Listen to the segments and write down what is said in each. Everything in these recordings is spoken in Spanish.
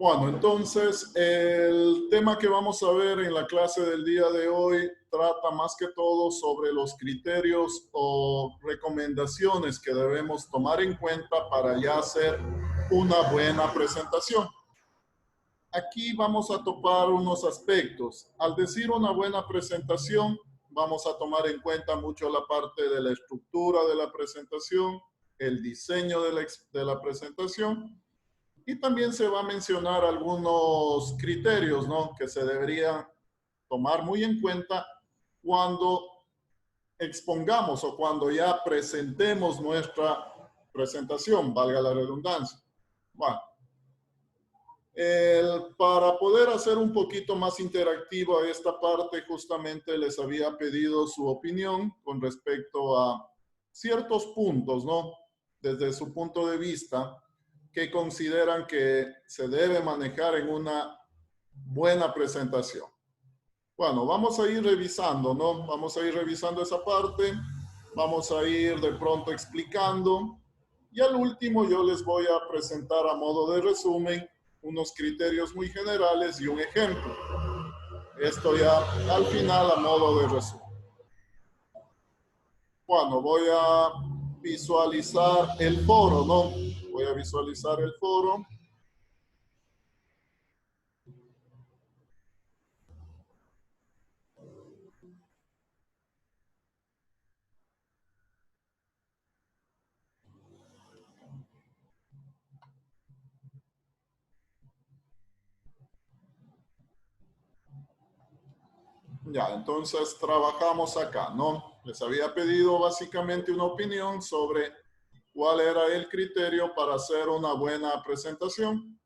Bueno, entonces el tema que vamos a ver en la clase del día de hoy trata más que todo sobre los criterios o recomendaciones que debemos tomar en cuenta para ya hacer una buena presentación. Aquí vamos a topar unos aspectos. Al decir una buena presentación, vamos a tomar en cuenta mucho la parte de la estructura de la presentación, el diseño de la presentación. Y también se va a mencionar algunos criterios, ¿no?, que se deberían tomar muy en cuenta cuando expongamos o cuando ya presentemos nuestra presentación, valga la redundancia. Bueno, para poder hacer un poquito más interactiva esta parte, justamente les había pedido su opinión con respecto a ciertos puntos, ¿no?, desde su punto de vista, que consideran que se debe manejar en una buena presentación. Bueno, vamos a ir revisando, ¿no? Vamos a ir revisando esa parte, vamos a ir de pronto explicando y al último yo les voy a presentar a modo de resumen unos criterios muy generales y un ejemplo. Esto ya al final a modo de resumen. Bueno, voy a visualizar el foro, ¿no? Voy a visualizar el foro. Ya, entonces trabajamos acá, ¿no? Les había pedido básicamente una opinión sobre cuál era el criterio para hacer una buena presentación.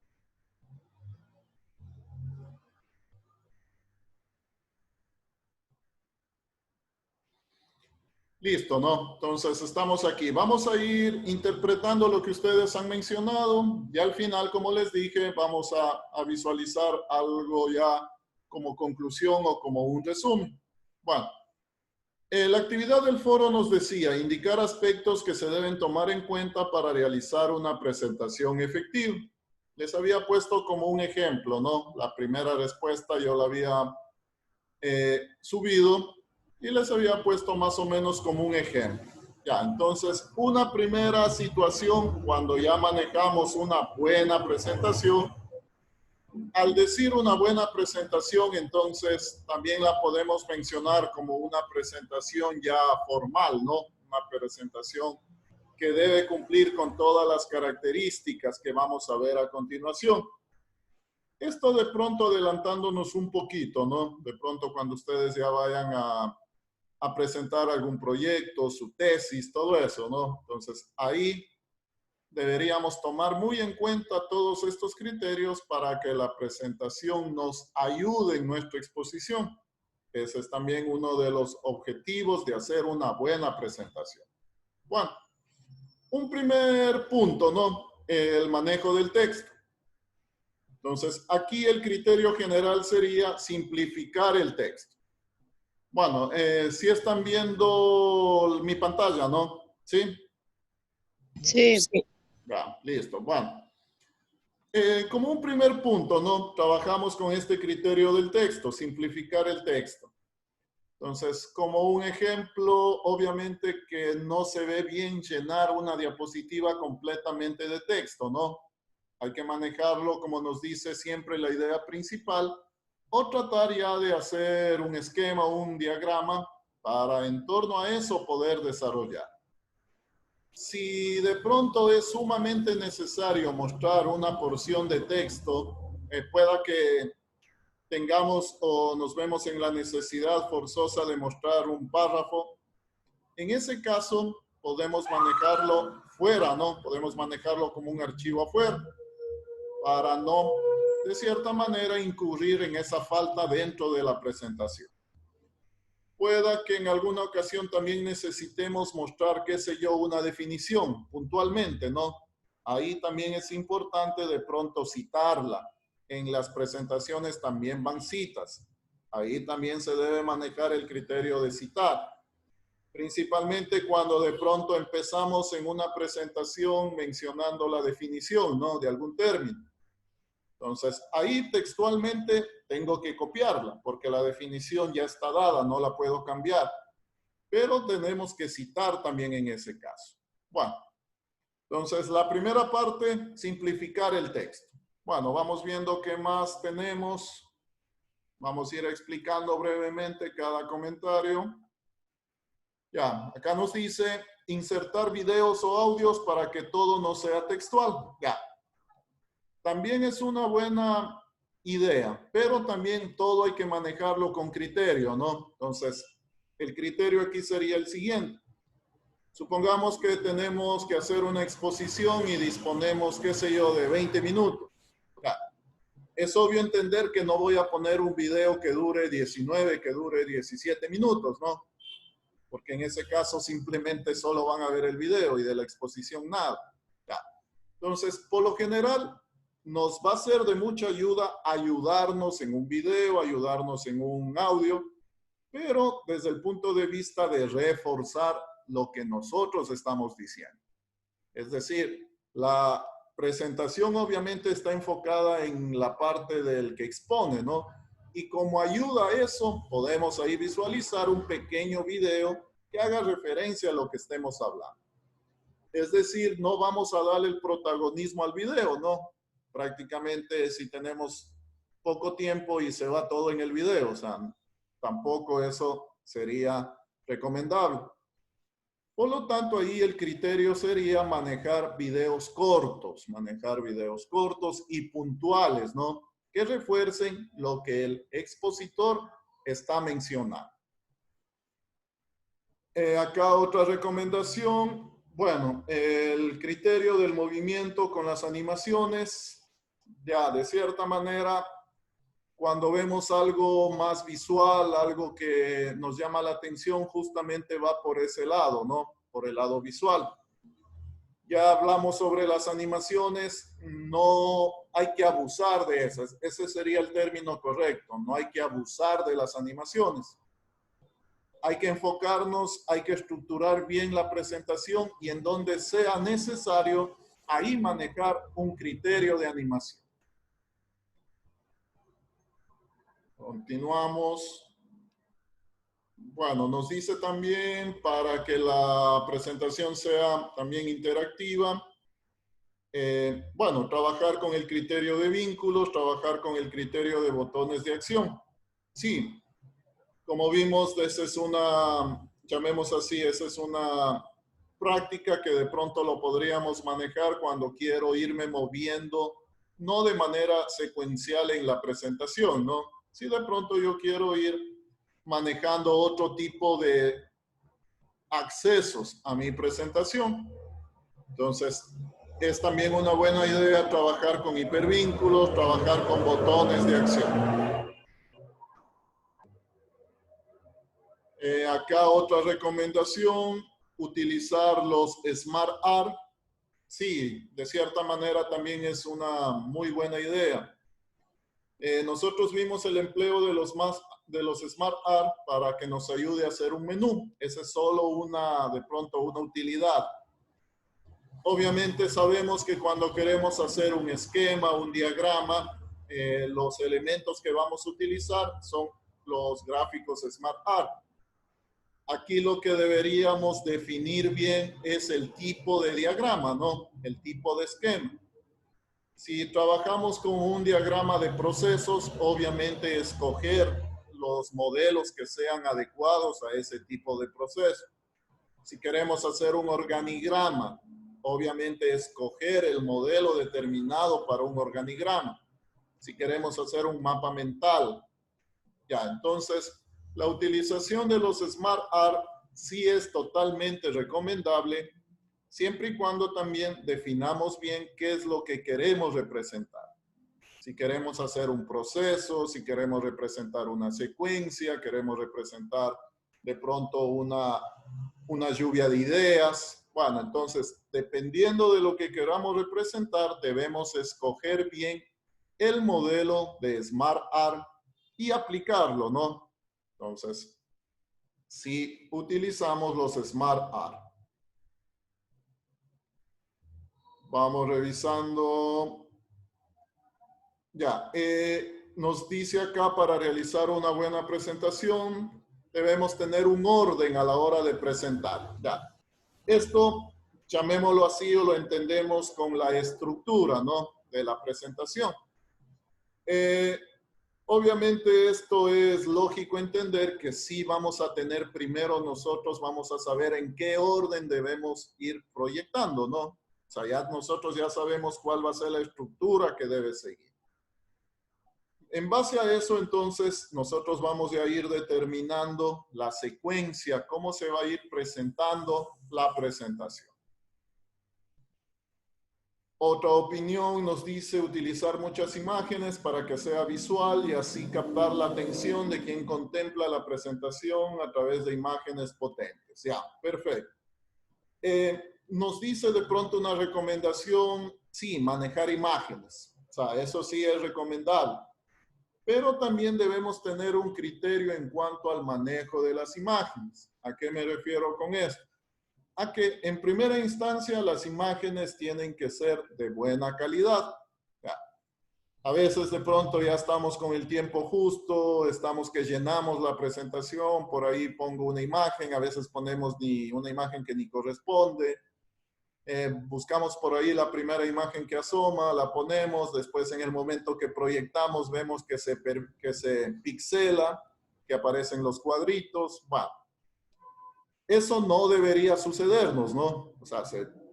Listo, ¿no? Entonces estamos aquí. Vamos a ir interpretando lo que ustedes han mencionado y al final, como les dije, vamos a visualizar algo ya como conclusión o como un resumen. Bueno, la actividad del foro nos decía indicar aspectos que se deben tomar en cuenta para realizar una presentación efectiva. Les había puesto como un ejemplo, ¿no? La primera respuesta yo la había subido y les había puesto más o menos como un ejemplo. Ya, entonces, una primera situación cuando ya manejamos una buena presentación. Al decir una buena presentación, entonces también la podemos mencionar como una presentación ya formal, ¿no? Una presentación que debe cumplir con todas las características que vamos a ver a continuación. Esto de pronto adelantándonos un poquito, ¿no? De pronto cuando ustedes ya vayan a presentar algún proyecto, su tesis, todo eso, ¿no? Entonces ahí deberíamos tomar muy en cuenta todos estos criterios para que la presentación nos ayude en nuestra exposición. Ese es también uno de los objetivos de hacer una buena presentación. Bueno, un primer punto, ¿no? El manejo del texto. Entonces, aquí el criterio general sería simplificar el texto. Bueno, si están viendo mi pantalla, ¿no? ¿Sí? Sí. Ya, listo. Bueno. Como un primer punto, ¿no? Trabajamos con este criterio del texto, simplificar el texto. Entonces, como un ejemplo, obviamente que no se ve bien llenar una diapositiva completamente de texto, ¿no? Hay que manejarlo, como nos dice siempre la idea principal, o tratar ya de hacer un esquema, un diagrama, para en torno a eso poder desarrollar. Si de pronto es sumamente necesario mostrar una porción de texto, pueda que tengamos o nos vemos en la necesidad forzosa de mostrar un párrafo. En ese caso, podemos manejarlo fuera, ¿no? Podemos manejarlo como un archivo afuera para no, de cierta manera, incurrir en esa falta dentro de la presentación. Pueda que en alguna ocasión también necesitemos mostrar, qué sé yo, una definición puntualmente, ¿no? Ahí también es importante de pronto citarla. En las presentaciones también van citas. Ahí también se debe manejar el criterio de citar. Principalmente cuando de pronto empezamos en una presentación mencionando la definición, ¿no?, de algún término. Entonces, ahí textualmente tengo que copiarla, porque la definición ya está dada, no la puedo cambiar. Pero tenemos que citar también en ese caso. Bueno, entonces la primera parte, simplificar el texto. Bueno, vamos viendo qué más tenemos. Vamos a ir explicando brevemente cada comentario. Ya, acá nos dice insertar videos o audios para que todo no sea textual. Ya. También es una buena idea, pero también todo hay que manejarlo con criterio, ¿no? Entonces, el criterio aquí sería el siguiente. Supongamos que tenemos que hacer una exposición y disponemos, qué sé yo, de 20 minutos. Ya. Es obvio entender que no voy a poner un video que dure 19, que dure 17 minutos, ¿no? Porque en ese caso simplemente solo van a ver el video y de la exposición nada. Ya. Entonces, por lo general, nos va a ser de mucha ayuda ayudarnos en un video, ayudarnos en un audio, pero desde el punto de vista de reforzar lo que nosotros estamos diciendo. Es decir, la presentación obviamente está enfocada en la parte del que expone, ¿no? Y como ayuda a eso, podemos ahí visualizar un pequeño video que haga referencia a lo que estemos hablando. Es decir, no vamos a darle el protagonismo al video, ¿no? Prácticamente si tenemos poco tiempo y se va todo en el video, o sea, tampoco eso sería recomendable. Por lo tanto, ahí el criterio sería manejar videos cortos y puntuales, ¿no? Que refuercen lo que el expositor está mencionando. Acá otra recomendación. Bueno, el criterio del movimiento con las animaciones, ya de cierta manera, cuando vemos algo más visual, algo que nos llama la atención, justamente va por ese lado, ¿no? Por el lado visual. Ya hablamos sobre las animaciones, no hay que abusar de esas. Ese sería el término correcto, no hay que abusar de las animaciones. Hay que enfocarnos, hay que estructurar bien la presentación y en donde sea necesario, ahí manejar un criterio de animación. Continuamos. Bueno, nos dice también para que la presentación sea también interactiva. Bueno, trabajar con el criterio de vínculos, trabajar con el criterio de botones de acción. Sí, como vimos, esa es una, llamemos así, esa es una práctica que de pronto lo podríamos manejar cuando quiero irme moviendo, no de manera secuencial en la presentación, ¿no? Si de pronto yo quiero ir manejando otro tipo de accesos a mi presentación. Entonces, es también una buena idea trabajar con hipervínculos, trabajar con botones de acción. Acá otra recomendación, utilizar los Smart Art. Sí, de cierta manera también es una muy buena idea. Nosotros vimos el empleo de los Smart Art para que nos ayude a hacer un menú. Esa es solo de pronto una utilidad. Obviamente sabemos que cuando queremos hacer un esquema, un diagrama, los elementos que vamos a utilizar son los gráficos Smart Art. Aquí lo que deberíamos definir bien es el tipo de diagrama, ¿no? El tipo de esquema. Si trabajamos con un diagrama de procesos, obviamente escoger los modelos que sean adecuados a ese tipo de proceso. Si queremos hacer un organigrama, obviamente escoger el modelo determinado para un organigrama. Si queremos hacer un mapa mental, ya, entonces la utilización de los Smart Art sí es totalmente recomendable, siempre y cuando también definamos bien qué es lo que queremos representar. Si queremos hacer un proceso, si queremos representar una secuencia, queremos representar de pronto una lluvia de ideas. Bueno, entonces, dependiendo de lo que queramos representar, debemos escoger bien el modelo de Smart Art y aplicarlo, ¿no? Entonces, si utilizamos los Smart Art. Vamos revisando. Ya, nos dice acá para realizar una buena presentación debemos tener un orden a la hora de presentar. Ya, esto llamémoslo así o lo entendemos con la estructura, ¿no? De la presentación. Obviamente esto es lógico entender que sí vamos a tener primero nosotros, vamos a saber en qué orden debemos ir proyectando, ¿no? O sea, ya nosotros ya sabemos cuál va a ser la estructura que debe seguir. En base a eso, entonces, nosotros vamos a ir determinando la secuencia, cómo se va a ir presentando la presentación. Otra opinión nos dice utilizar muchas imágenes para que sea visual y así captar la atención de quien contempla la presentación a través de imágenes potentes. Ya, perfecto. Nos dice de pronto una recomendación, sí, manejar imágenes. O sea, eso sí es recomendable. Pero también debemos tener un criterio en cuanto al manejo de las imágenes. ¿A qué me refiero con esto? A que en primera instancia las imágenes tienen que ser de buena calidad. Ya. A veces de pronto ya estamos con el tiempo justo, estamos que llenamos la presentación, por ahí pongo una imagen, a veces ponemos una imagen que ni corresponde. Buscamos por ahí la primera imagen que asoma, la ponemos, después en el momento que proyectamos vemos que se pixela, que aparecen los cuadritos. Bueno, eso no debería sucedernos, ¿no? O sea,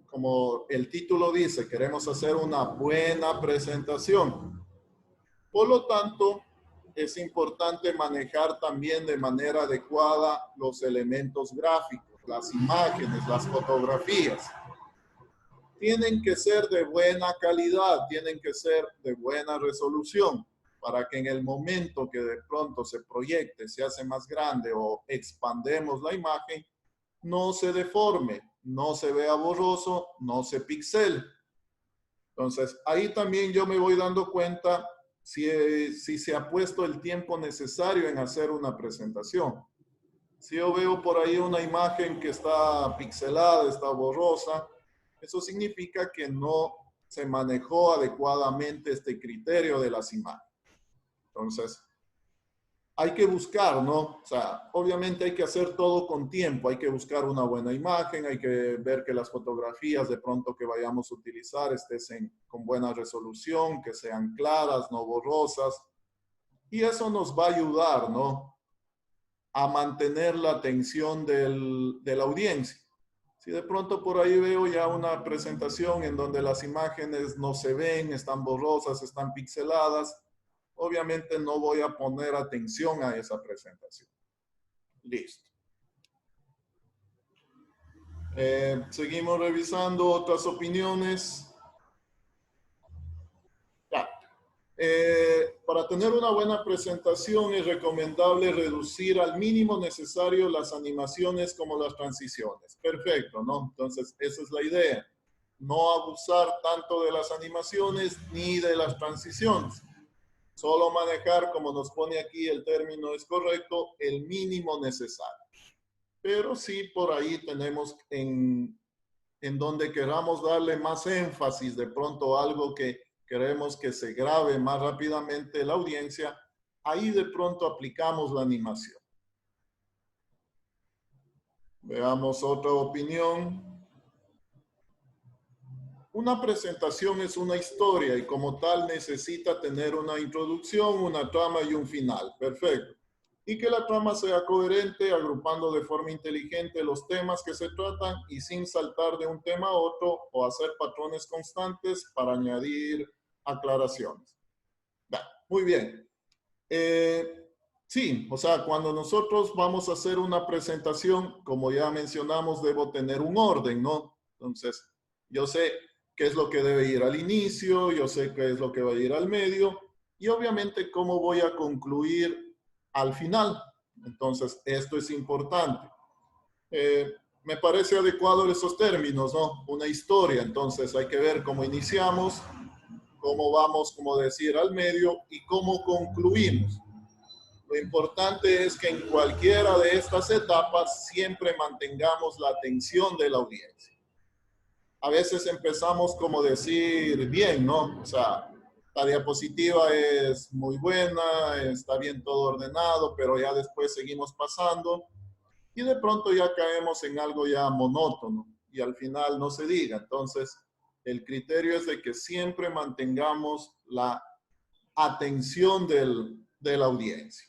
como el título dice, queremos hacer una buena presentación. Por lo tanto, es importante manejar también de manera adecuada los elementos gráficos, las imágenes, las fotografías. Tienen que ser de buena calidad, tienen que ser de buena resolución, para que en el momento que de pronto se proyecte, se hace más grande o expandemos la imagen, no se deforme, no se vea borroso, no se pixele. Entonces, ahí también yo me voy dando cuenta si se ha puesto el tiempo necesario en hacer una presentación. Si yo veo por ahí una imagen que está pixelada, está borrosa, eso significa que no se manejó adecuadamente este criterio de las imágenes. Entonces, hay que buscar, ¿no? O sea, obviamente hay que hacer todo con tiempo, hay que buscar una buena imagen, hay que ver que las fotografías de pronto que vayamos a utilizar estén con buena resolución, que sean claras, no borrosas. Y eso nos va a ayudar, ¿no? A mantener la atención de la audiencia. Si de pronto por ahí veo ya una presentación en donde las imágenes no se ven, están borrosas, están pixeladas, obviamente no voy a poner atención a esa presentación. Listo. Seguimos revisando otras opiniones. Ya. Para tener una buena presentación es recomendable reducir al mínimo necesario las animaciones como las transiciones. Perfecto, ¿no? Entonces, esa es la idea. No abusar tanto de las animaciones ni de las transiciones. Solo manejar, como nos pone aquí el término es correcto, el mínimo necesario. Pero sí por ahí tenemos en donde queramos darle más énfasis, de pronto algo que queremos que se grabe más rápidamente la audiencia, ahí de pronto aplicamos la animación. Veamos otra opinión. Una presentación es una historia y como tal necesita tener una introducción, una trama y un final. Perfecto. Y que la trama sea coherente, agrupando de forma inteligente los temas que se tratan y sin saltar de un tema a otro o hacer patrones constantes para añadir aclaraciones. Muy bien. Sí, o sea, cuando nosotros vamos a hacer una presentación, como ya mencionamos, debo tener un orden, ¿no? Entonces, yo sé qué es lo que debe ir al inicio, yo sé qué es lo que va a ir al medio y obviamente cómo voy a concluir al final. Entonces, esto es importante. Me parece adecuado esos términos, ¿no? Una historia, entonces hay que ver cómo iniciamos, cómo vamos, como decir, al medio y cómo concluimos. Lo importante es que en cualquiera de estas etapas siempre mantengamos la atención de la audiencia. A veces empezamos como decir bien, ¿no? O sea, la diapositiva es muy buena, está bien todo ordenado, pero ya después seguimos pasando y de pronto ya caemos en algo ya monótono y al final no se diga. Entonces, el criterio es de que siempre mantengamos la atención de la audiencia.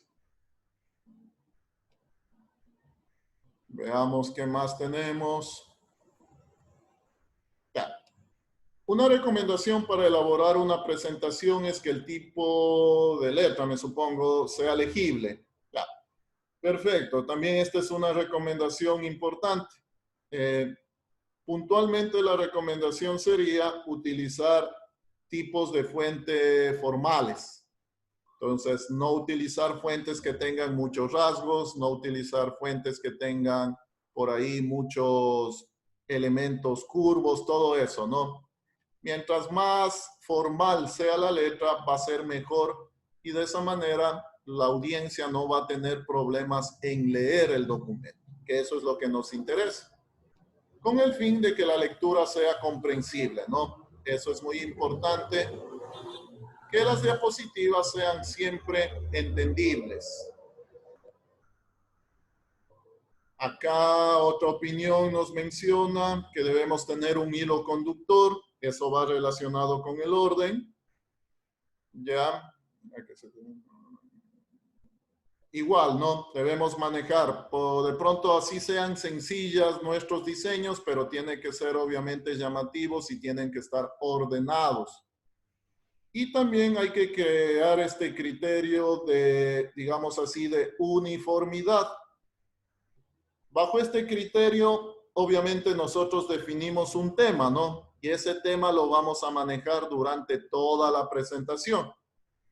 Veamos qué más tenemos. Ya. Una recomendación para elaborar una presentación es que el tipo de letra, me supongo, sea legible. Ya. Perfecto. También esta es una recomendación importante. Puntualmente la recomendación sería utilizar tipos de fuente formales. Entonces, no utilizar fuentes que tengan muchos rasgos, no utilizar fuentes que tengan por ahí muchos elementos curvos, todo eso, ¿no? Mientras más formal sea la letra, va a ser mejor y de esa manera la audiencia no va a tener problemas en leer el documento, que eso es lo que nos interesa, con el fin de que la lectura sea comprensible, ¿no? Eso es muy importante, que las diapositivas sean siempre entendibles. Acá otra opinión nos menciona que debemos tener un hilo conductor, eso va relacionado con el orden. Ya, igual, ¿no? Debemos manejar, de pronto así sean sencillas nuestros diseños, pero tienen que ser obviamente llamativos y tienen que estar ordenados. Y también hay que crear este criterio de, digamos así, de uniformidad. Bajo este criterio, obviamente nosotros definimos un tema, ¿no? Y ese tema lo vamos a manejar durante toda la presentación.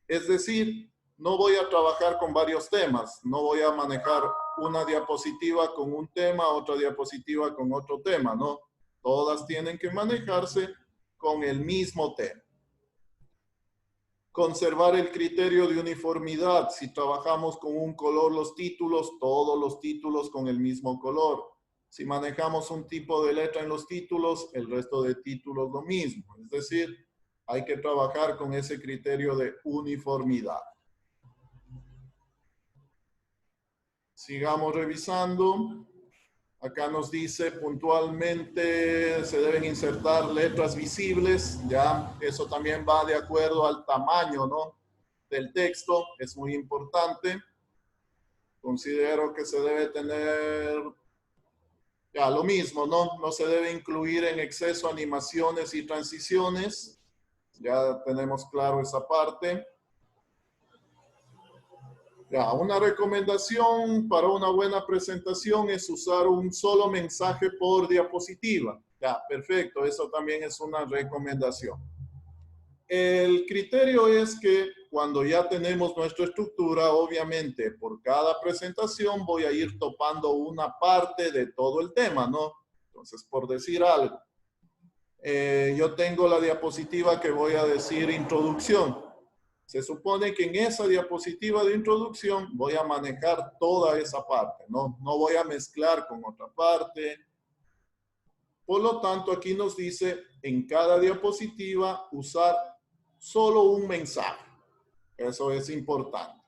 Es decir, no voy a trabajar con varios temas, no voy a manejar una diapositiva con un tema, otra diapositiva con otro tema, ¿no? Todas tienen que manejarse con el mismo tema. Conservar el criterio de uniformidad. Si trabajamos con un color los títulos, todos los títulos con el mismo color. Si manejamos un tipo de letra en los títulos, el resto de títulos lo mismo. Es decir, hay que trabajar con ese criterio de uniformidad. Sigamos revisando. Acá nos dice puntualmente se deben insertar letras visibles. Ya, eso también va de acuerdo al tamaño, ¿no?, del texto. Es muy importante. Considero que se debe tener ya lo mismo, ¿no? No se debe incluir en exceso animaciones y transiciones. Ya tenemos claro esa parte. Ya, una recomendación para una buena presentación es usar un solo mensaje por diapositiva. Ya, perfecto. Eso también es una recomendación. El criterio es que cuando ya tenemos nuestra estructura, obviamente por cada presentación voy a ir topando una parte de todo el tema, ¿no? Entonces, por decir algo, yo tengo la diapositiva que voy a decir introducción. Se supone que en esa diapositiva de introducción voy a manejar toda esa parte, ¿no? No voy a mezclar con otra parte. Por lo tanto, aquí nos dice en cada diapositiva usar solo un mensaje. Eso es importante.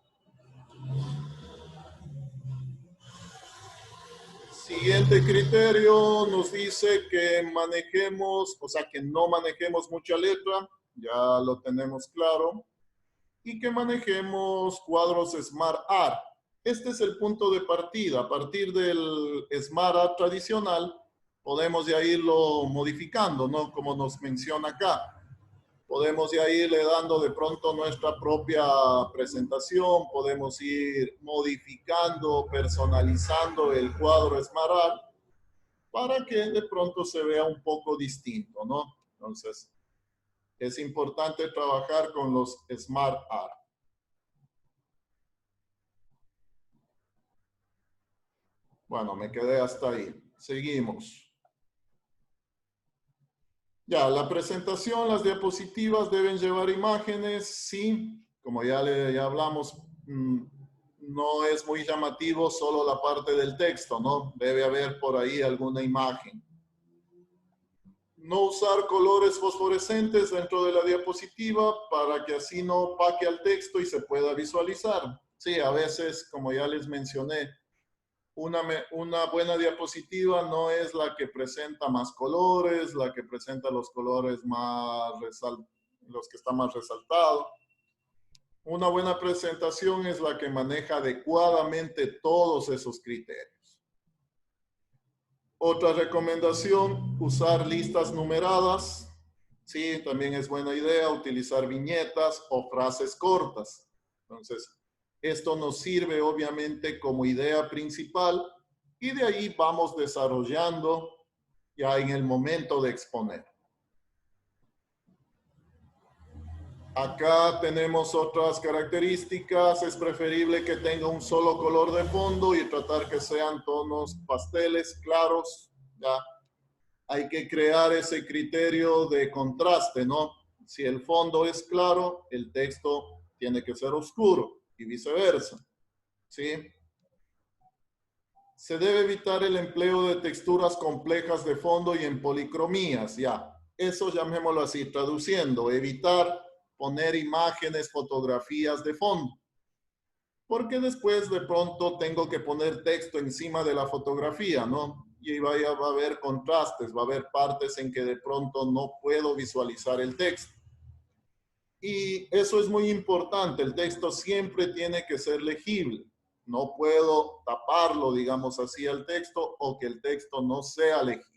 Siguiente criterio nos dice que manejemos, o sea, que no manejemos mucha letra. Ya lo tenemos claro. Y que manejemos cuadros Smart Art. Este es el punto de partida. A partir del Smart Art tradicional, podemos ya irlo modificando, ¿no? Como nos menciona acá. Podemos ya irle dando de pronto nuestra propia presentación, podemos ir modificando, personalizando el cuadro Smart Art para que de pronto se vea un poco distinto, ¿no? Entonces, es importante trabajar con los Smart Art. Bueno, me quedé hasta ahí. Seguimos. Ya, la presentación, las diapositivas deben llevar imágenes, sí. Como ya hablamos, no es muy llamativo solo la parte del texto, ¿no? Debe haber por ahí alguna imagen. No usar colores fosforescentes dentro de la diapositiva para que así no opaque al texto y se pueda visualizar. Sí, a veces, como ya les mencioné, una buena diapositiva no es la que presenta más colores, la que presenta los colores los que están más resaltados. Una buena presentación es la que maneja adecuadamente todos esos criterios. Otra recomendación, usar listas numeradas. Sí, también es buena idea utilizar viñetas o frases cortas. Entonces, esto nos sirve obviamente como idea principal y de ahí vamos desarrollando ya en el momento de exponer. Acá tenemos otras características. Es preferible que tenga un solo color de fondo y tratar que sean tonos pasteles claros. Ya hay que crear ese criterio de contraste, ¿no? Si el fondo es claro, el texto tiene que ser oscuro y viceversa, ¿sí? Se debe evitar el empleo de texturas complejas de fondo y en policromías, ya. Eso llamémoslo así, traduciendo, evitar poner imágenes, fotografías de fondo. Porque después de pronto tengo que poner texto encima de la fotografía, ¿no? Y va a haber contrastes, va a haber partes en que de pronto no puedo visualizar el texto. Y eso es muy importante, el texto siempre tiene que ser legible. No puedo taparlo, digamos así, al texto o que el texto no sea legible.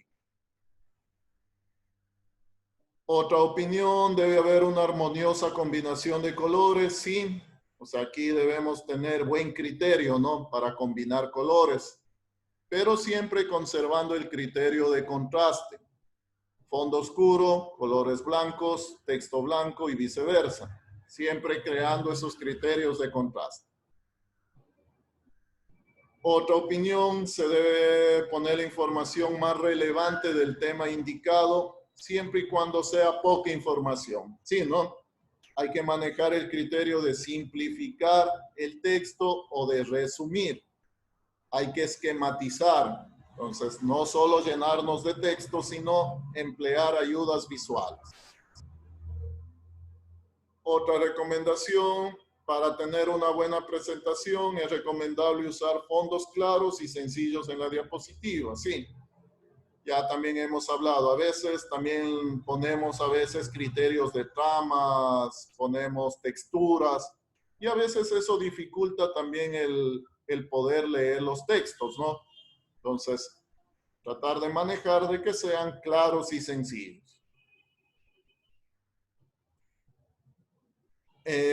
Otra opinión, debe haber una armoniosa combinación de colores, sí. O sea, aquí debemos tener buen criterio, ¿no? Para combinar colores, pero siempre conservando el criterio de contraste. Fondo oscuro, colores blancos, texto blanco y viceversa. Siempre creando esos criterios de contraste. Otra opinión, se debe poner la información más relevante del tema indicado, siempre y cuando sea poca información. Sí, ¿no? Hay que manejar el criterio de simplificar el texto o de resumir. Hay que esquematizar. Entonces, no solo llenarnos de texto, sino emplear ayudas visuales. Otra recomendación, para tener una buena presentación es recomendable usar fondos claros y sencillos en la diapositiva. Sí, ya también hemos hablado. A veces también ponemos criterios de tramas, ponemos texturas y a veces eso dificulta también el poder leer los textos, ¿no? Entonces, tratar de manejar de que sean claros y sencillos.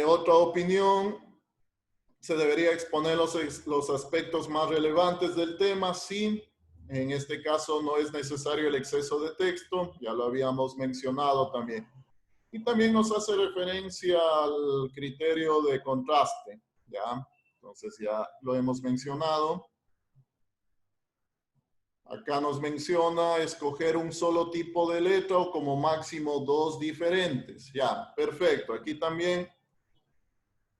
Otra opinión, se debería exponer los aspectos más relevantes del tema, sí. En este caso no es necesario el exceso de texto, ya lo habíamos mencionado también. Y también nos hace referencia al criterio de contraste, ¿ya? Entonces ya lo hemos mencionado. Acá nos menciona escoger un solo tipo de letra o como máximo dos diferentes. Ya, perfecto. Aquí también,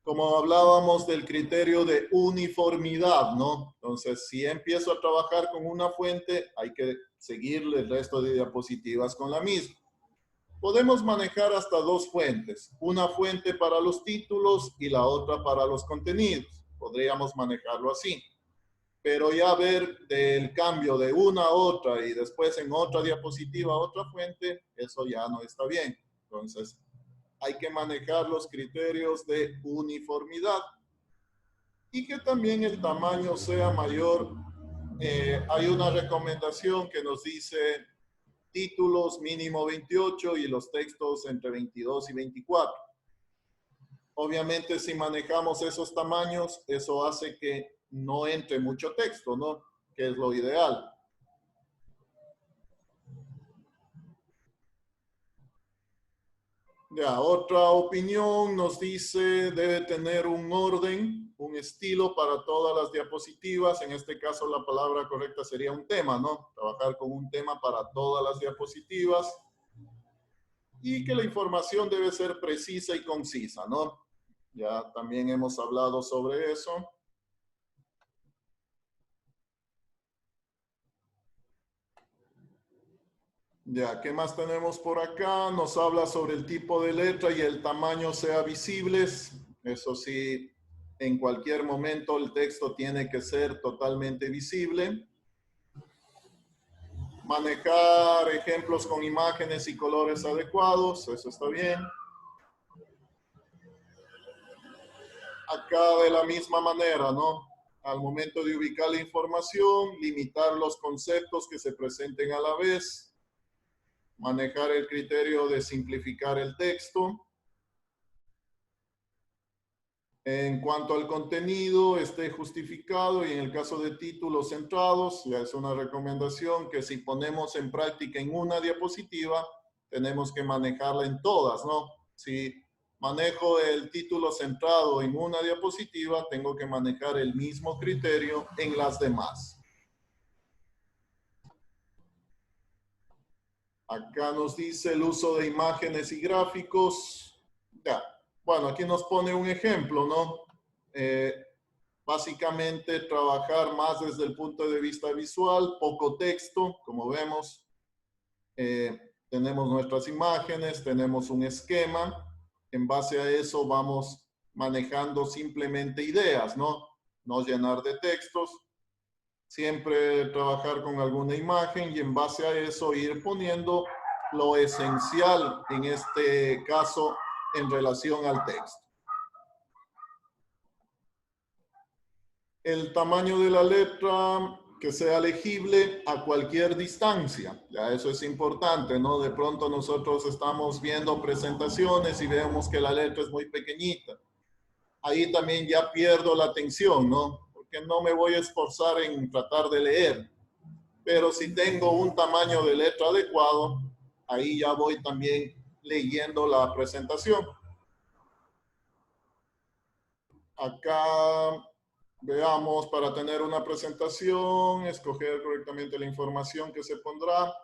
como hablábamos del criterio de uniformidad, ¿no? Entonces, si empiezo a trabajar con una fuente, hay que seguirle el resto de diapositivas con la misma. Podemos manejar hasta dos fuentes, una fuente para los títulos y la otra para los contenidos. Podríamos manejarlo así. Pero ya ver del cambio de una a otra y después en otra diapositiva a otra fuente, eso ya no está bien. Entonces, hay que manejar los criterios de uniformidad y que también el tamaño sea mayor. Hay una recomendación que nos dice títulos mínimo 28 y los textos entre 22 y 24. Obviamente, si manejamos esos tamaños, eso hace que no entre mucho texto, ¿no? Que es lo ideal. Ya, otra opinión nos dice debe tener un orden, un estilo para todas las diapositivas. En este caso, la palabra correcta sería un tema, ¿no? Trabajar con un tema para todas las diapositivas. Y que la información debe ser precisa y concisa, ¿no? Ya también hemos hablado sobre eso. Ya, ¿qué más tenemos por acá? Nos habla sobre el tipo de letra y el tamaño sea visibles. Eso sí, en cualquier momento el texto tiene que ser totalmente visible. Manejar ejemplos con imágenes y colores adecuados, eso está bien. Acá de la misma manera, ¿no? Al momento de ubicar la información, limitar los conceptos que se presenten a la vez, manejar el criterio de simplificar el texto. En cuanto al contenido, esté justificado y en el caso de títulos centrados, ya es una recomendación que si ponemos en práctica en una diapositiva, tenemos que manejarla en todas, ¿no? Si manejo el título centrado en una diapositiva, tengo que manejar el mismo criterio en las demás. Acá nos dice el uso de imágenes y gráficos. Ya, bueno, aquí nos pone un ejemplo, ¿no? Básicamente trabajar más desde el punto de vista visual, poco texto, como vemos. Tenemos nuestras imágenes, tenemos un esquema. En base a eso vamos manejando simplemente ideas, ¿no? No llenar de textos. Siempre trabajar con alguna imagen y en base a eso ir poniendo lo esencial, en este caso, en relación al texto. El tamaño de la letra que sea legible a cualquier distancia. Ya eso es importante, ¿no? De pronto nosotros estamos viendo presentaciones y vemos que la letra es muy pequeñita. Ahí también ya pierdo la atención, ¿no? Porque no me voy a esforzar en tratar de leer. Pero si tengo un tamaño de letra adecuado, ahí ya voy también leyendo la presentación. Acá veamos, para tener una presentación, escoger correctamente la información que se pondrá,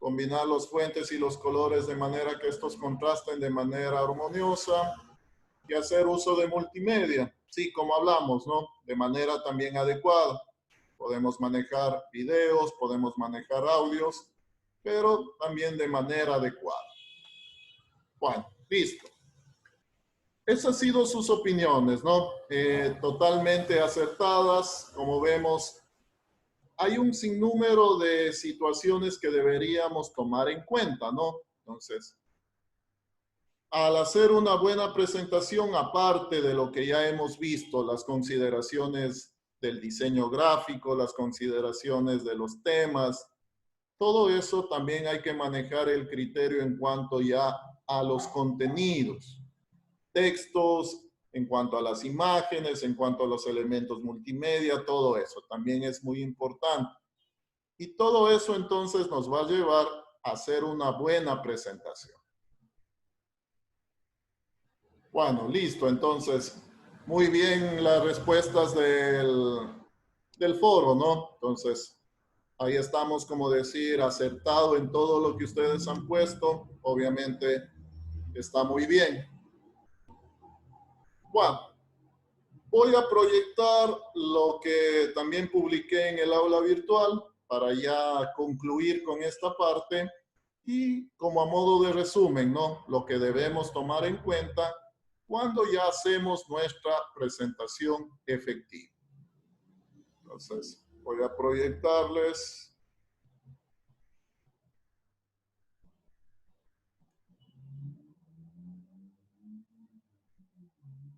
combinar los fuentes y los colores de manera que estos contrasten de manera armoniosa y hacer uso de multimedia, sí, como hablamos, ¿no? De manera también adecuada. Podemos manejar videos, podemos manejar audios, pero también de manera adecuada. Bueno, listo. Esas han sido sus opiniones, ¿no? Totalmente acertadas. Como vemos, hay un sinnúmero de situaciones que deberíamos tomar en cuenta, ¿no? Entonces, al hacer una buena presentación, aparte de lo que ya hemos visto, las consideraciones del diseño gráfico, las consideraciones de los temas, todo eso también hay que manejar el criterio en cuanto ya a los contenidos. Textos, en cuanto a las imágenes, en cuanto a los elementos multimedia, todo eso también es muy importante. Y todo eso entonces nos va a llevar a hacer una buena presentación. Bueno, listo. Entonces, muy bien las respuestas del foro, ¿no? Entonces, ahí estamos, como decir, acertado en todo lo que ustedes han puesto. Obviamente, está muy bien. Bueno, voy a proyectar lo que también publiqué en el aula virtual para ya concluir con esta parte y como a modo de resumen, ¿no? Lo que debemos tomar en cuenta cuando ya hacemos nuestra presentación efectiva. Entonces, voy a proyectarles.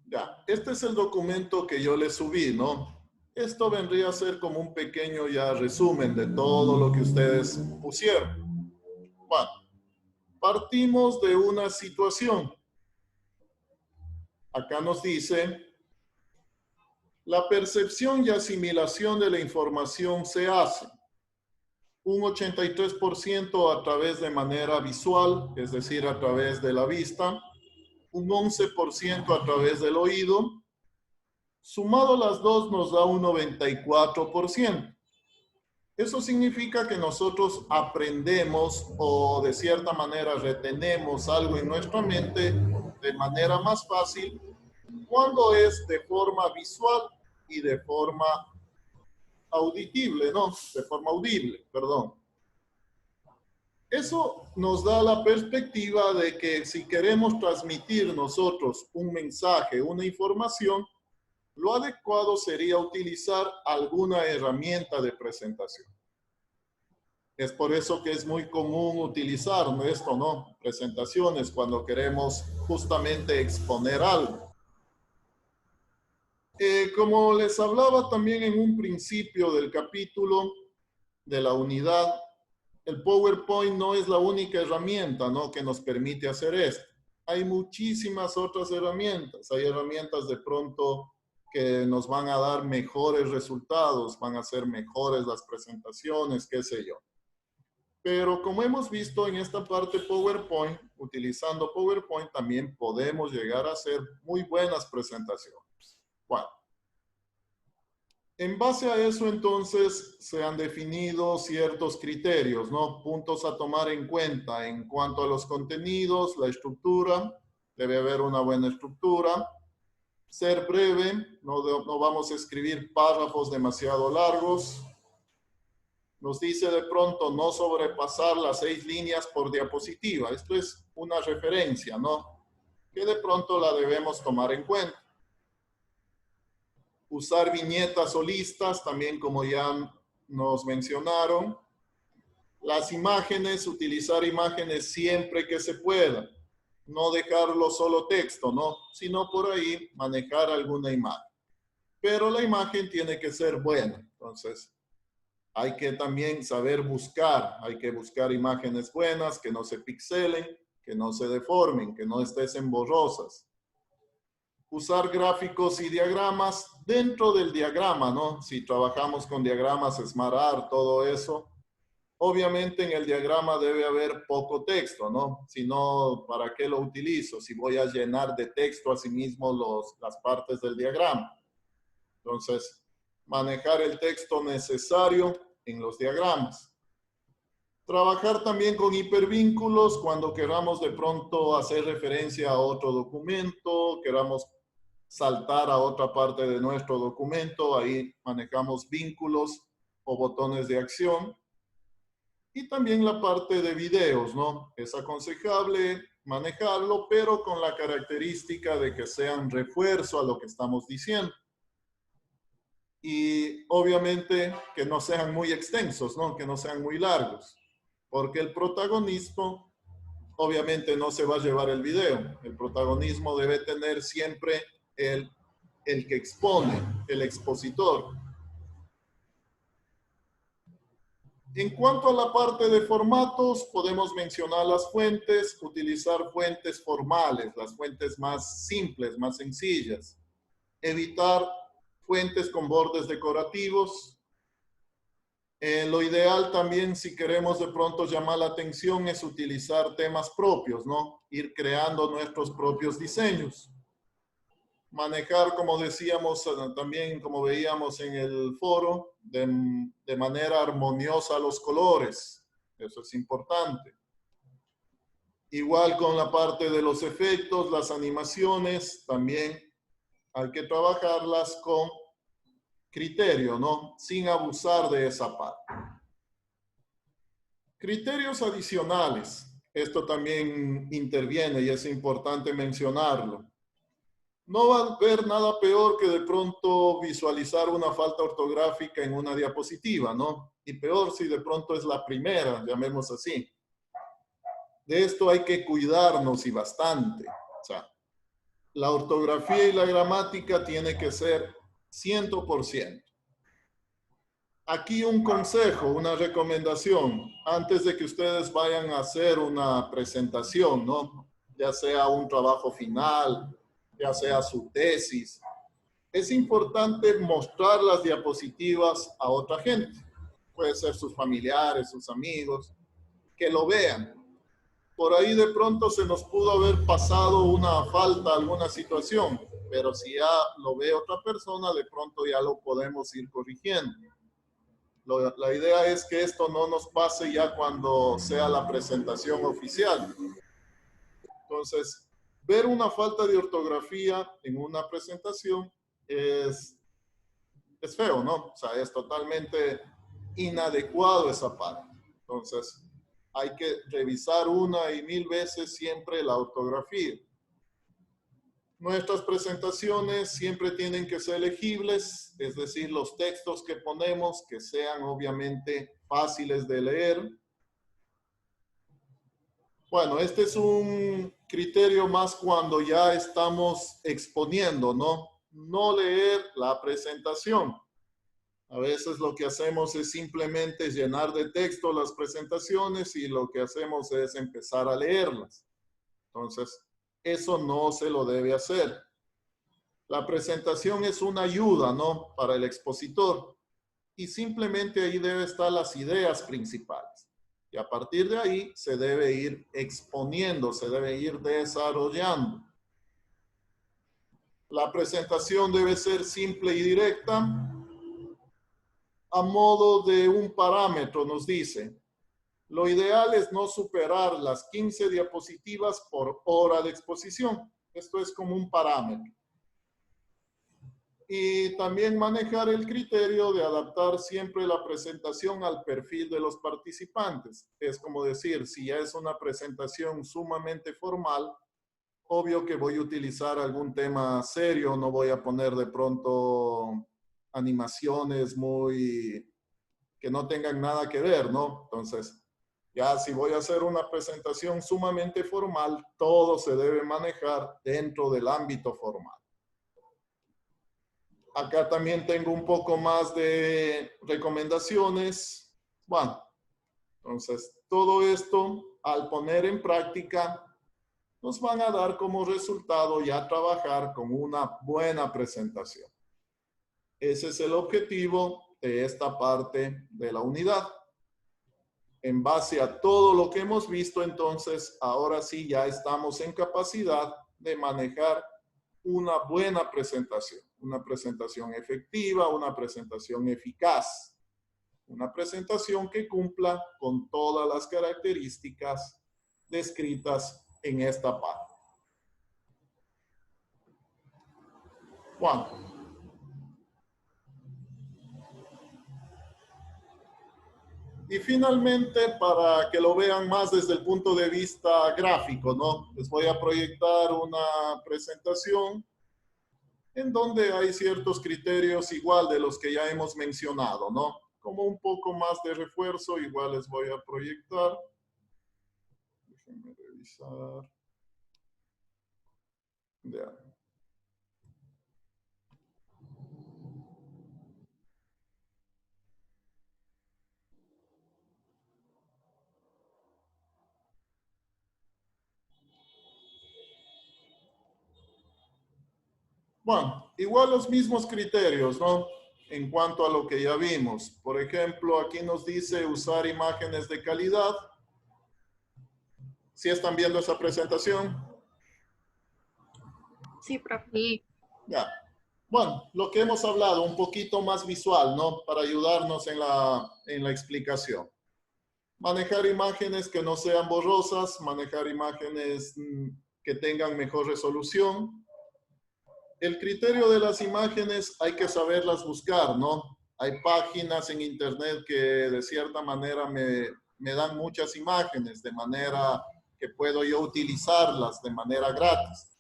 Ya, este es el documento que yo les subí, ¿no? Esto vendría a ser como un pequeño ya resumen de todo lo que ustedes pusieron. Bueno, partimos de una situación. Acá nos dice, la percepción y asimilación de la información se hace un 83% a través de manera visual, es decir, a través de la vista, un 11% a través del oído, sumado las dos nos da un 94%. Eso significa que nosotros aprendemos o de cierta manera retenemos algo en nuestra mente de manera más fácil cuando es de forma visual y de forma audible, ¿no? De forma audible, perdón. Eso nos da la perspectiva de que si queremos transmitir nosotros un mensaje, una información, lo adecuado sería utilizar alguna herramienta de presentación. Es por eso que es muy común utilizar esto, ¿no? Presentaciones cuando queremos justamente exponer algo. Como les hablaba también en un principio del capítulo de la unidad, el PowerPoint no es la única herramienta, ¿no?, que nos permite hacer esto. Hay muchísimas otras herramientas. Hay herramientas de pronto que nos van a dar mejores resultados, van a ser mejores las presentaciones, qué sé yo. Pero como hemos visto en esta parte PowerPoint, utilizando PowerPoint también podemos llegar a hacer muy buenas presentaciones. Bueno, en base a eso entonces se han definido ciertos criterios, ¿no? Puntos a tomar en cuenta en cuanto a los contenidos, la estructura, debe haber una buena estructura, ser breve, no vamos a escribir párrafos demasiado largos. Nos dice de pronto no sobrepasar las 6 líneas por diapositiva. Esto es una referencia, ¿no?, que de pronto la debemos tomar en cuenta. Usar viñetas o listas, también como ya nos mencionaron. Las imágenes, utilizar imágenes siempre que se pueda. No dejarlo solo texto, ¿no?, sino por ahí manejar alguna imagen. Pero la imagen tiene que ser buena. Entonces, hay que también saber buscar. Hay que buscar imágenes buenas, que no se pixelen, que no se deformen, que no estén borrosas. Usar gráficos y diagramas dentro del diagrama, ¿no? Si trabajamos con diagramas, SmartArt, todo eso, obviamente en el diagrama debe haber poco texto, ¿no? Si no, ¿para qué lo utilizo? Si voy a llenar de texto a sí mismo las partes del diagrama. Entonces, manejar el texto necesario en los diagramas. Trabajar también con hipervínculos cuando queramos de pronto hacer referencia a otro documento, queramos saltar a otra parte de nuestro documento, ahí manejamos vínculos o botones de acción. Y también la parte de videos, ¿no? Es aconsejable manejarlo, pero con la característica de que sean refuerzo a lo que estamos diciendo. Y obviamente que no sean muy extensos, ¿no? Que no sean muy largos, porque el protagonismo obviamente no se va a llevar el video. El protagonismo debe tener siempre el que expone, el expositor. En cuanto a la parte de formatos, podemos mencionar las fuentes, utilizar fuentes formales, las fuentes más simples, más sencillas. Evitar fuentes con bordes decorativos. Lo ideal también, si queremos de pronto llamar la atención, es utilizar temas propios, ¿no? Ir creando nuestros propios diseños. Manejar, como decíamos, también como veíamos en el foro, de manera armoniosa los colores. Eso es importante. Igual con la parte de los efectos, las animaciones, también hay que trabajarlas con criterio, ¿no? Sin abusar de esa parte. Criterios adicionales. Esto también interviene y es importante mencionarlo. No va a haber nada peor que de pronto visualizar una falta ortográfica en una diapositiva, ¿no? Y peor si de pronto es la primera, llamemos así. De esto hay que cuidarnos y bastante. O sea, la ortografía y la gramática tiene que ser 100%. Aquí un consejo, una recomendación, antes de que ustedes vayan a hacer una presentación, ¿no? Ya sea un trabajo final, ya sea su tesis, es importante mostrar las diapositivas a otra gente. Puede ser sus familiares, sus amigos, que lo vean. Por ahí de pronto se nos pudo haber pasado una falta, alguna situación, pero si ya lo ve otra persona, de pronto ya lo podemos ir corrigiendo. La idea es que esto no nos pase ya cuando sea la presentación oficial. Entonces, ver una falta de ortografía en una presentación es feo, ¿no? O sea, es totalmente inadecuado esa parte. Entonces, hay que revisar una y mil veces siempre la ortografía. Nuestras presentaciones siempre tienen que ser legibles, es decir, los textos que ponemos que sean obviamente fáciles de leer. Bueno, este es un criterio más cuando ya estamos exponiendo, ¿no? No leer la presentación. A veces lo que hacemos es simplemente llenar de texto las presentaciones y lo que hacemos es empezar a leerlas. Entonces, eso no se lo debe hacer. La presentación es una ayuda, ¿no? Para el expositor. Y simplemente ahí deben estar las ideas principales. Y a partir de ahí se debe ir exponiendo, se debe ir desarrollando. La presentación debe ser simple y directa. A modo de un parámetro nos dice, lo ideal es no superar las 15 diapositivas por hora de exposición. Esto es como un parámetro. Y también manejar el criterio de adaptar siempre la presentación al perfil de los participantes. Es como decir, si ya es una presentación sumamente formal, obvio que voy a utilizar algún tema serio, no voy a poner de pronto animaciones que no tengan nada que ver, ¿no? Entonces, ya si voy a hacer una presentación sumamente formal, todo se debe manejar dentro del ámbito formal. Acá también tengo un poco más de recomendaciones. Bueno, entonces todo esto al poner en práctica nos van a dar como resultado ya trabajar con una buena presentación. Ese es el objetivo de esta parte de la unidad. En base a todo lo que hemos visto, entonces, ahora sí ya estamos en capacidad de manejar una buena presentación, una presentación efectiva, una presentación eficaz, una presentación que cumpla con todas las características descritas en esta parte. Juan. Y finalmente, para que lo vean más desde el punto de vista gráfico, ¿no? Les voy a proyectar una presentación en donde hay ciertos criterios igual de los que ya hemos mencionado, ¿no? Como un poco más de refuerzo, igual les voy a proyectar. Déjenme revisar. Ya. Bueno, igual los mismos criterios, ¿no? En cuanto a lo que ya vimos. Por ejemplo, aquí nos dice usar imágenes de calidad. ¿Sí están viendo esa presentación? Sí, profe. Ya. Bueno, lo que hemos hablado, un poquito más visual, ¿no? Para ayudarnos en la explicación. Manejar imágenes que no sean borrosas, manejar imágenes que tengan mejor resolución. El criterio de las imágenes hay que saberlas buscar, ¿no? Hay páginas en internet que de cierta manera me dan muchas imágenes, de manera que puedo yo utilizarlas de manera gratis.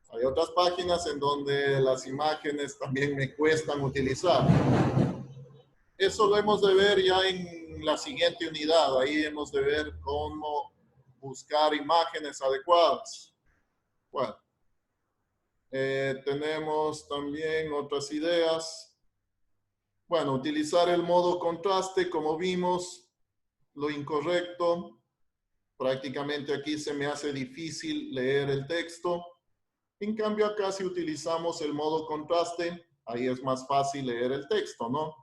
Hay otras páginas en donde las imágenes también me cuestan utilizar. Eso lo hemos de ver ya en la siguiente unidad. Ahí hemos de ver cómo buscar imágenes adecuadas. Bueno, tenemos también otras ideas. Bueno, utilizar el modo contraste, como vimos, lo incorrecto. Prácticamente aquí se me hace difícil leer el texto. En cambio, acá si utilizamos el modo contraste, ahí es más fácil leer el texto, ¿no?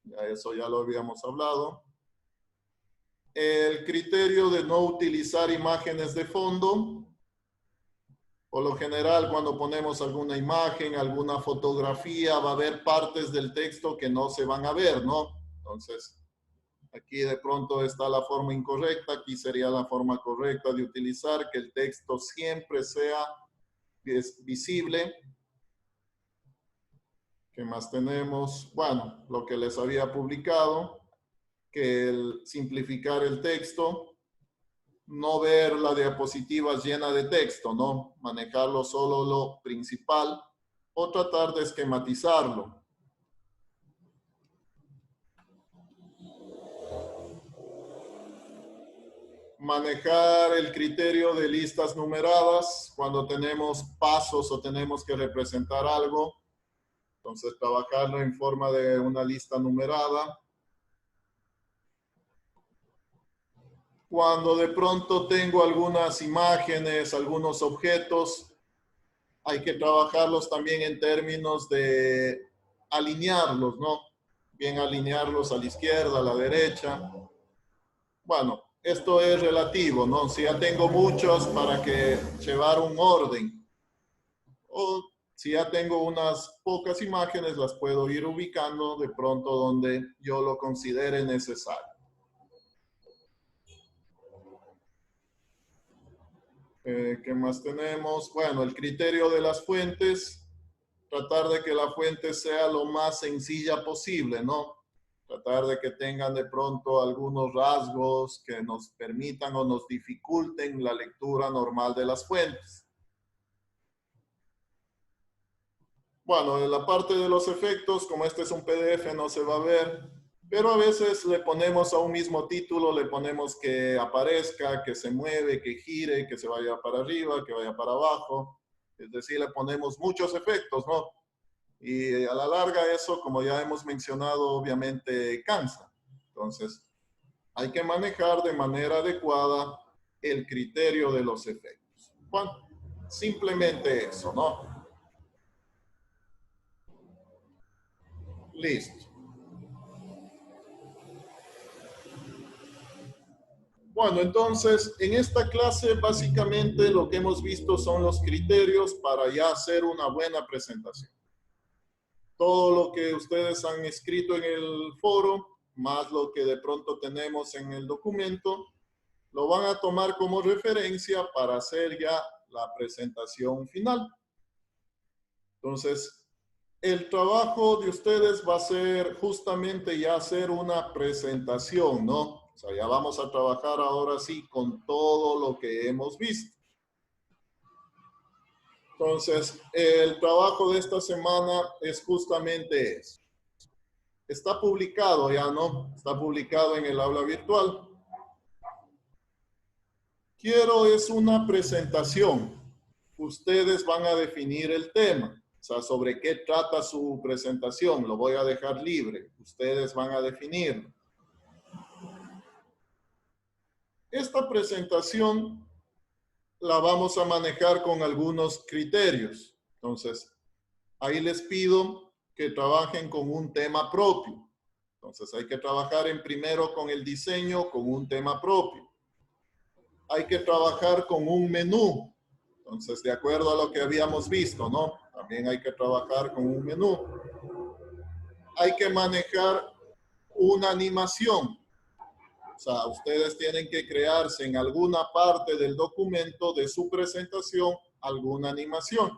Ya eso ya lo habíamos hablado. El criterio de no utilizar imágenes de fondo. Por lo general, cuando ponemos alguna imagen, alguna fotografía, va a haber partes del texto que no se van a ver, ¿no? Entonces, aquí de pronto está la forma incorrecta. Aquí sería la forma correcta de utilizar, que el texto siempre sea visible. ¿Qué más tenemos? Bueno, lo que les había publicado, que el simplificar el texto. no ver la diapositiva llena de texto, ¿no? Manejarlo solo lo principal o tratar de esquematizarlo. Manejar el criterio de listas numeradas cuando tenemos pasos o tenemos que representar algo. Entonces, trabajarlo en forma de una lista numerada. Cuando de pronto tengo algunas imágenes, algunos objetos, hay que trabajarlos también en términos de alinearlos, ¿no? Bien alinearlos a la izquierda, a la derecha. Bueno, esto es relativo, ¿no? Si ya tengo muchos, para que llevar un orden. O si ya tengo unas pocas imágenes, las puedo ir ubicando de pronto donde yo lo considere necesario. ¿Qué más tenemos? Bueno, el criterio de las fuentes. Tratar de que la fuente sea lo más sencilla posible, ¿no? Tratar de que tengan de pronto algunos rasgos que nos permitan o nos dificulten la lectura normal de las fuentes. Bueno, en la parte de los efectos, como este es un PDF, no se va a ver, pero a veces le ponemos a un mismo título, le ponemos que aparezca, que se mueve, que gire, que se vaya para arriba, que vaya para abajo. Es decir, le ponemos muchos efectos, ¿no? Y a la larga eso, como ya hemos mencionado, obviamente cansa. Entonces, hay que manejar de manera adecuada el criterio de los efectos. Bueno, simplemente eso, ¿no? Listo. Bueno, entonces, en esta clase básicamente lo que hemos visto son los criterios para ya hacer una buena presentación. Todo lo que ustedes han escrito en el foro, más lo que de pronto tenemos en el documento, lo van a tomar como referencia para hacer ya la presentación final. Entonces, el trabajo de ustedes va a ser justamente ya hacer una presentación, ¿no? O sea, ya vamos a trabajar ahora sí con todo lo que hemos visto. Entonces, el trabajo de esta semana es justamente eso. Está publicado ya, ¿no? Está publicado en el aula virtual. Quiero es una presentación. Ustedes van a definir el tema. O sea, sobre qué trata su presentación. Lo voy a dejar libre. Ustedes van a definirlo. Esta presentación la vamos a manejar con algunos criterios. Entonces, ahí les pido que trabajen con un tema propio. Entonces, hay que trabajar en primero con el diseño, con un tema propio. Hay que trabajar con un menú. Entonces, de acuerdo a lo que habíamos visto, ¿no? También hay que trabajar con un menú. Hay que manejar una animación. O sea, ustedes tienen que crearse en alguna parte del documento de su presentación alguna animación.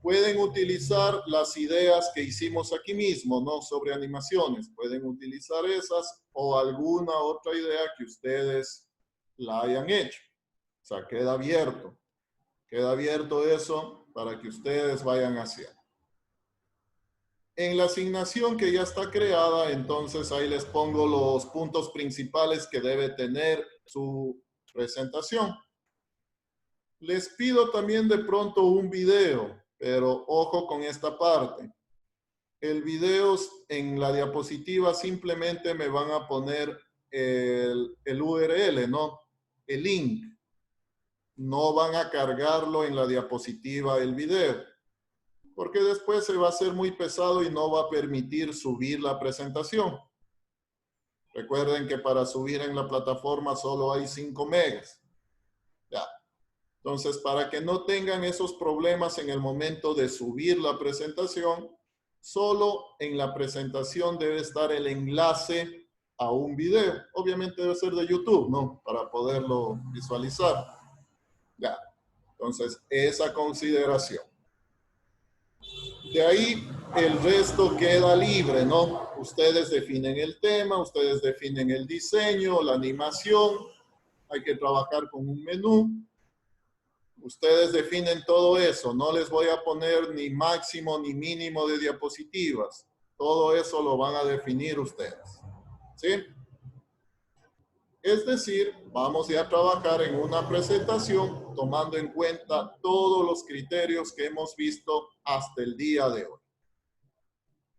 Pueden utilizar las ideas que hicimos aquí mismo, ¿no? Sobre animaciones. Pueden utilizar esas o alguna otra idea que ustedes la hayan hecho. O sea, queda abierto. Queda abierto eso para que ustedes vayan haciendo. En la asignación que ya está creada, entonces ahí les pongo los puntos principales que debe tener su presentación. Les pido también de pronto un video, pero ojo con esta parte. El video en la diapositiva simplemente me van a poner el URL, ¿no? El link. No van a cargarlo en la diapositiva el video, porque después se va a hacer muy pesado y no va a permitir subir la presentación. Recuerden que para subir en la plataforma solo hay 5 megas. Ya. Entonces, para que no tengan esos problemas en el momento de subir la presentación, solo en la presentación debe estar el enlace a un video. Obviamente debe ser de YouTube, ¿no? Para poderlo visualizar. Ya. Entonces, esa consideración. De ahí, el resto queda libre, ¿no? Ustedes definen el tema, ustedes definen el diseño, la animación. hay que trabajar con un menú. Ustedes definen todo eso. No les voy a poner ni máximo ni mínimo de diapositivas. Todo eso lo van a definir ustedes. ¿Sí? Es decir, vamos ya a trabajar en una presentación tomando en cuenta todos los criterios que hemos visto hasta el día de hoy.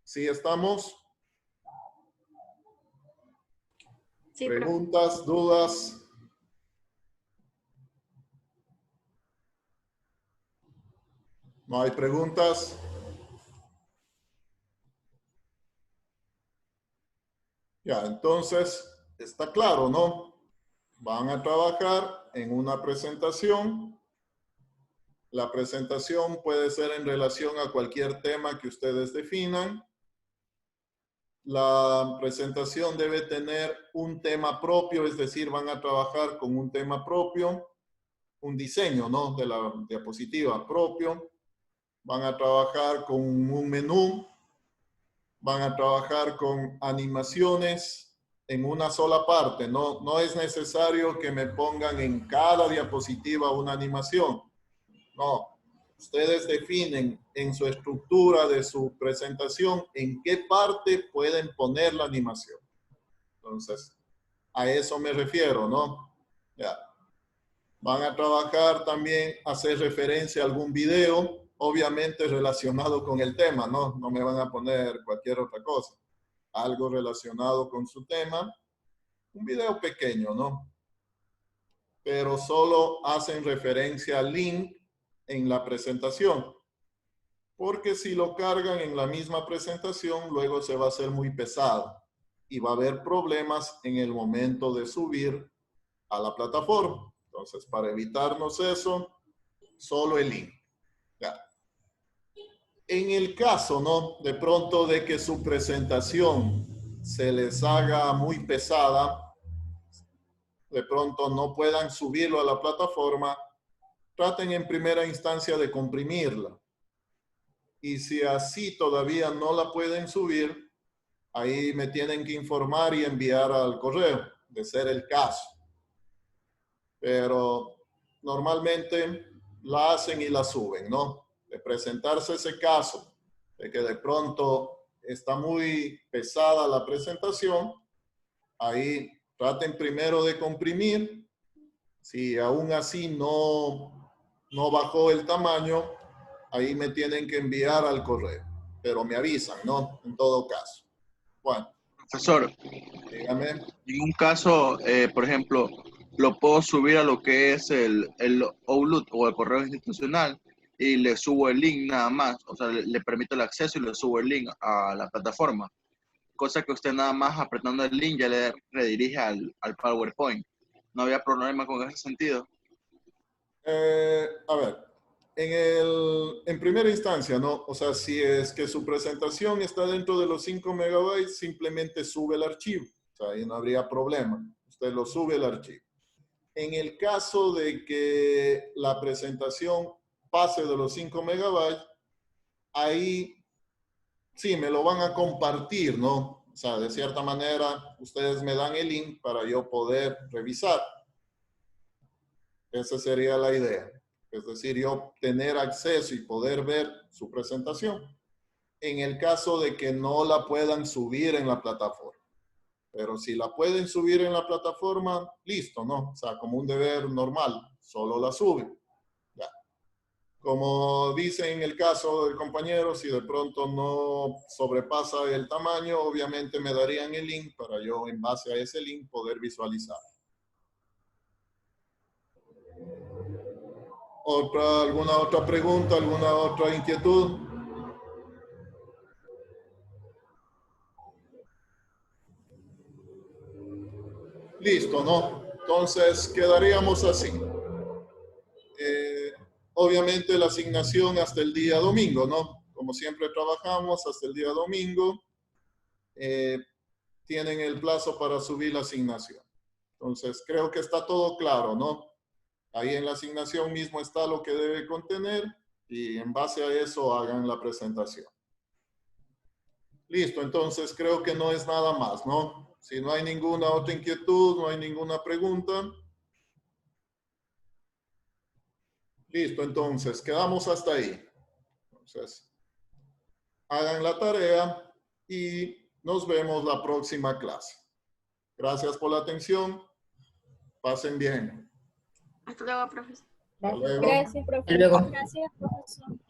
¿Sí estamos? Sí, ¿Preguntas, dudas? ¿No hay preguntas? Ya, entonces, está claro, ¿no? Van a trabajar en una presentación. La presentación puede ser en relación a cualquier tema que ustedes definan. La presentación debe tener un tema propio, es decir, van a trabajar con un tema propio, un diseño, ¿no? De la diapositiva propio. Van a trabajar con un menú. Van a trabajar con animaciones en una sola parte. No es necesario que me pongan en cada diapositiva una animación. No. Ustedes definen en su estructura de su presentación en qué parte pueden poner la animación. Entonces, a eso me refiero, ¿no? Ya. Van a trabajar también, hacer referencia a algún video, obviamente relacionado con el tema, ¿no? No me van a poner cualquier otra cosa. Algo relacionado con su tema. Un video pequeño, ¿no? Pero solo hacen referencia al link en la presentación. Porque si lo cargan en la misma presentación, luego se va a hacer muy pesado y va a haber problemas en el momento de subir a la plataforma. Entonces, para evitarnos eso, solo el link. Ya. En el caso, ¿no? De pronto de que su presentación se les haga muy pesada, de pronto no puedan subirlo a la plataforma, traten en primera instancia de comprimirla. Y si así todavía no la pueden subir, ahí me tienen que informar y enviar al correo, de ser el caso. Pero normalmente la hacen y la suben, ¿no? De presentarse ese caso, de que de pronto está muy pesada la presentación, ahí traten primero de comprimir. Si aún así no bajó el tamaño, ahí me tienen que enviar al correo. Pero me avisan, ¿no? En todo caso. Bueno. Profesor, Dígame. en un caso, por ejemplo, lo puedo subir a lo que es el Outlook o el correo institucional y le subo el link nada más, o sea, le permito el acceso y le subo el link a la plataforma, cosa que usted nada más apretando el link ya le redirige al PowerPoint. ¿No había problema con ese sentido? A ver, en primera instancia, ¿no? O sea, si es que su presentación está dentro de los 5 megabytes, simplemente sube el archivo. O sea, ahí no habría problema. Usted lo sube el archivo. En el caso de que la presentación pase de los 5 megabytes, ahí sí me lo van a compartir, ¿no? O sea, de cierta manera, ustedes me dan el link para yo poder revisar. Esa sería la idea. Es decir, yo tener acceso y poder ver su presentación. En el caso de que no la puedan subir en la plataforma. Pero si la pueden subir en la plataforma, listo, ¿no? O sea, como un deber normal, solo la suben. Ya. Como dice en el caso del compañero, si de pronto no sobrepasa el tamaño, obviamente me darían el link para yo, en base a ese link, poder visualizar. ¿Alguna otra pregunta, alguna otra inquietud? Listo, ¿no? Entonces quedaríamos así. Obviamente la asignación hasta el día domingo, ¿no? Como siempre trabajamos hasta el día domingo. Tienen el plazo para subir la asignación. Entonces creo que está todo claro, ¿no? Ahí en la asignación mismo está lo que debe contener y en base a eso hagan la presentación. Listo, entonces creo que no es nada más, ¿no? Si no hay ninguna otra inquietud, no hay ninguna pregunta, Listo, entonces, quedamos hasta ahí. Entonces, hagan la tarea y nos vemos la próxima clase. Gracias por la atención. Pasen bien. Hasta luego, profesor. Hasta luego. Gracias, profesor. Luego. Gracias, profesor.